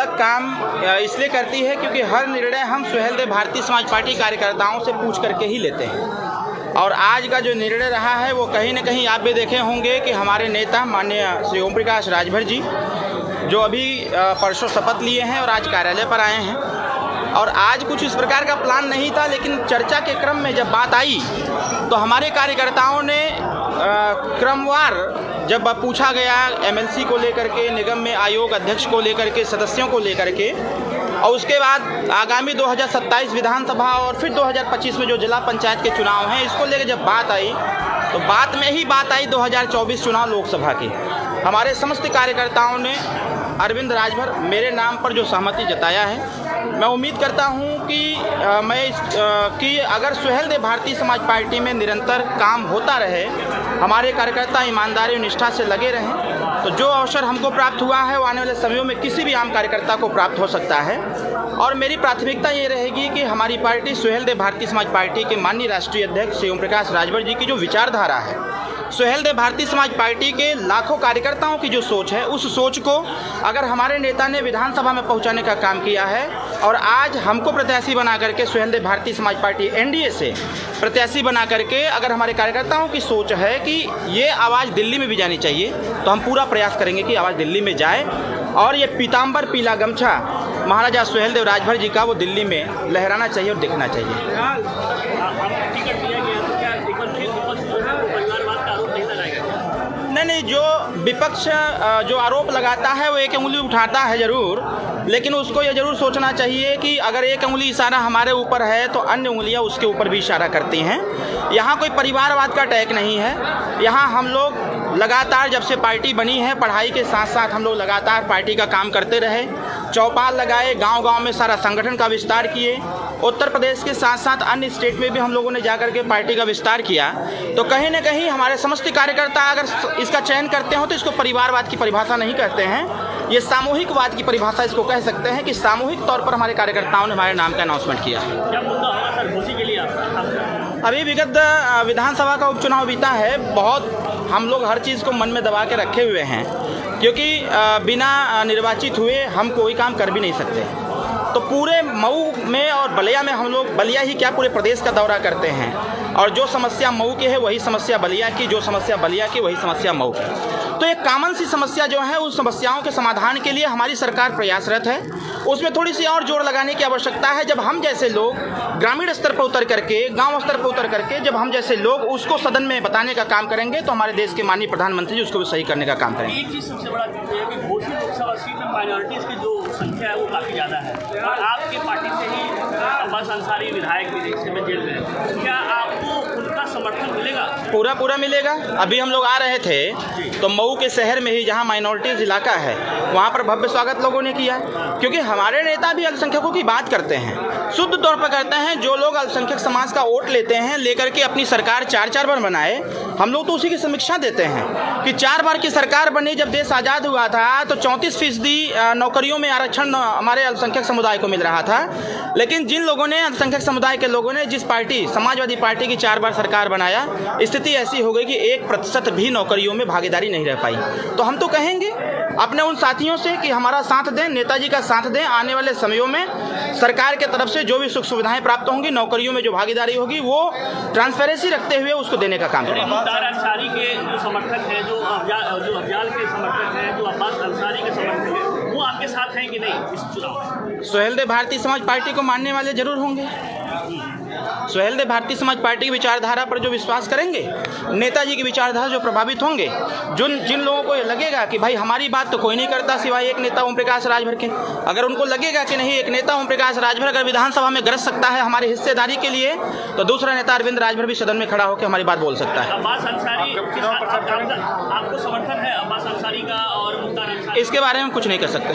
अलग काम इसलिए करती है क्योंकि हर निर्णय हम सुहेलदेव भारतीय समाज पार्टी कार्यकर्ताओं से पूछ करके ही लेते हैं। और आज का जो निर्णय रहा है वो कहीं न कहीं आप भी देखे होंगे कि हमारे नेता माननीय श्री ओम प्रकाश राजभर जी जो अभी परसों शपथ लिए हैं और आज कार्यालय पर आए हैं। और आज कुछ इस प्रकार का प्लान नहीं था, लेकिन चर्चा के क्रम में जब बात आई तो हमारे कार्यकर्ताओं ने क्रमवार जब पूछा गया एमएलसी को लेकर के, निगम में आयोग अध्यक्ष को लेकर के, सदस्यों को लेकर के, और उसके बाद आगामी 2027 विधानसभा और फिर 2025 में जो जिला पंचायत के चुनाव हैं इसको लेकर जब बात आई तो बात में ही बात आई 2024 चुनाव लोकसभा की। हमारे समस्त कार्यकर्ताओं ने अरविंद राजभर मेरे नाम पर जो सहमति जताया है, मैं उम्मीद करता हूं कि अगर सुहेलदेव भारतीय समाज पार्टी में निरंतर काम होता रहे, हमारे कार्यकर्ता ईमानदारी और निष्ठा से लगे रहें, तो जो अवसर हमको प्राप्त हुआ है वो आने वाले समयों में किसी भी आम कार्यकर्ता को प्राप्त हो सकता है। और मेरी प्राथमिकता ये रहेगी कि हमारी पार्टी सुहेलदेव भारतीय समाज पार्टी के माननीय राष्ट्रीय अध्यक्ष श्री ओम प्रकाश राजभर जी की जो विचारधारा है, सुहेलदेव भारतीय समाज पार्टी के लाखों कार्यकर्ताओं की जो सोच है, उस सोच को अगर हमारे नेता ने विधानसभा में पहुंचाने का काम किया है और आज हमको प्रत्याशी बना करके सुहेलदेव भारतीय समाज पार्टी एनडीए से प्रत्याशी बना करके अगर हमारे कार्यकर्ताओं की सोच है कि ये आवाज़ दिल्ली में भी जानी चाहिए, तो हम पूरा प्रयास करेंगे कि आवाज़ दिल्ली में जाए और ये पीताम्बर पीला गमछा महाराजा सुहेलदेव राजभर जी का वो दिल्ली में लहराना चाहिए और दिखना चाहिए। नहीं, जो विपक्ष जो आरोप लगाता है वो एक उंगली उठाता है ज़रूर, लेकिन उसको ये ज़रूर सोचना चाहिए कि अगर एक उंगली इशारा हमारे ऊपर है तो अन्य उंगलियां उसके ऊपर भी इशारा करती हैं। यहाँ कोई परिवारवाद का अटैक नहीं है। यहाँ हम लोग लगातार जब से पार्टी बनी है, पढ़ाई के साथ साथ हम लोग लगातार पार्टी का काम करते रहे, चौपाल लगाए, गांव-गांव में सारा संगठन का विस्तार किए, उत्तर प्रदेश के साथ साथ अन्य स्टेट में भी हम लोगों ने जाकर के पार्टी का विस्तार किया। तो कहीं न कहीं हमारे समस्त कार्यकर्ता अगर इसका चयन करते हो तो इसको परिवारवाद की परिभाषा नहीं कहते हैं, ये सामूहिकवाद की परिभाषा इसको कह सकते हैं कि सामूहिक तौर पर हमारे कार्यकर्ताओं ने हमारे नाम का अनाउंसमेंट किया। अभी विगत विधानसभा का उपचुनाव बीता है, बहुत हम लोग हर चीज़ को मन में दबा के रखे हुए हैं क्योंकि बिना निर्वाचित हुए हम कोई काम कर भी नहीं सकते। तो पूरे मऊ में और बलिया में हम लोग, बलिया ही क्या पूरे प्रदेश का दौरा करते हैं और जो समस्या मऊ की है वही समस्या बलिया की, जो समस्या बलिया की वही समस्या मऊ की। तो एक कॉमन सी समस्या जो है उस समस्याओं के समाधान के लिए हमारी सरकार प्रयासरत है। उसमें थोड़ी सी और जोर लगाने की आवश्यकता है। जब हम जैसे लोग ग्रामीण स्तर पर उतर करके, गांव स्तर पर उतर करके जब हम जैसे लोग उसको सदन में बताने का काम करेंगे तो हमारे देश के माननीय प्रधानमंत्री जी उसको भी सही करने का काम करेंगे। एक चीज़ सबसे बड़ा है कि घोसी लोकसभा सीट में माइनॉरिटीज़ की जो संख्या है वो काफ़ी ज़्यादा है और आपकी पार्टी से ही अब्बास अंसारी विधायक भी इस समय जेल में है। क्या आपको उनका समर्थन मिलेगा? पूरा मिलेगा। अभी हम लोग आ रहे थे तो मऊ के शहर में ही जहां माइनॉरिटीज़ इलाका है वहां पर भव्य स्वागत लोगों ने किया, क्योंकि हमारे नेता भी अल्पसंख्यकों की बात करते हैं, शुद्ध तौर पर करते हैं। जो लोग अल्पसंख्यक समाज का वोट लेते हैं लेकर के अपनी सरकार 4 बार बनाए, हम लोग तो उसी की समीक्षा देते हैं कि 4 बार की सरकार बनी। जब देश आज़ाद हुआ था तो 34% नौकरियों में आरक्षण हमारे अल्पसंख्यक समुदाय को मिल रहा था, लेकिन जिन लोगों ने, अल्पसंख्यक समुदाय के लोगों ने जिस पार्टी, समाजवादी पार्टी की 4 बार सरकार बनाया, स्थिति ऐसी हो गई कि 1% भी नौकरियों में भागीदारी नहीं रह पाई। तो हम तो कहेंगे अपने उन साथियों से कि हमारा साथ दें, नेताजी का साथ दें। आने वाले समयों में सरकार के तरफ से जो भी सुख सुविधाएं प्राप्त होंगी, नौकरियों में जो भागीदारी होगी वो ट्रांसपेरेंसी रखते हुए उसको देने का काम करेंगे। मुख्तार अंसारी के जो समर्थक हैं, जो अफजाल के समर्थक हैं, जो अब्बास अंसारी के समर्थक हैं, वो आपके साथ हैं कि नहीं इस चुनाव में? सुहेलदेव भारतीय समाज पार्टी को मानने वाले जरूर होंगे। सुहेलदेव भारतीय समाज पार्टी की विचारधारा पर जो विश्वास करेंगे, नेताजी की विचारधारा जो प्रभावित होंगे, जिन लोगों को ये लगेगा कि भाई हमारी बात तो कोई नहीं करता सिवाय एक नेता ओम प्रकाश राजभर के, अगर उनको लगेगा कि नहीं एक नेता ओम प्रकाश राजभर अगर विधानसभा में गरज सकता है हमारी हिस्सेदारी के लिए, तो दूसरा नेता अरविंद राजभर भी सदन में खड़ा होकर हमारी बात बोल सकता है। अब्बास अंसारी आपको समर्थन है? अब्बास अंसारी का और मुख्तार अंसारी, इसके बारे में कुछ नहीं कर सकते।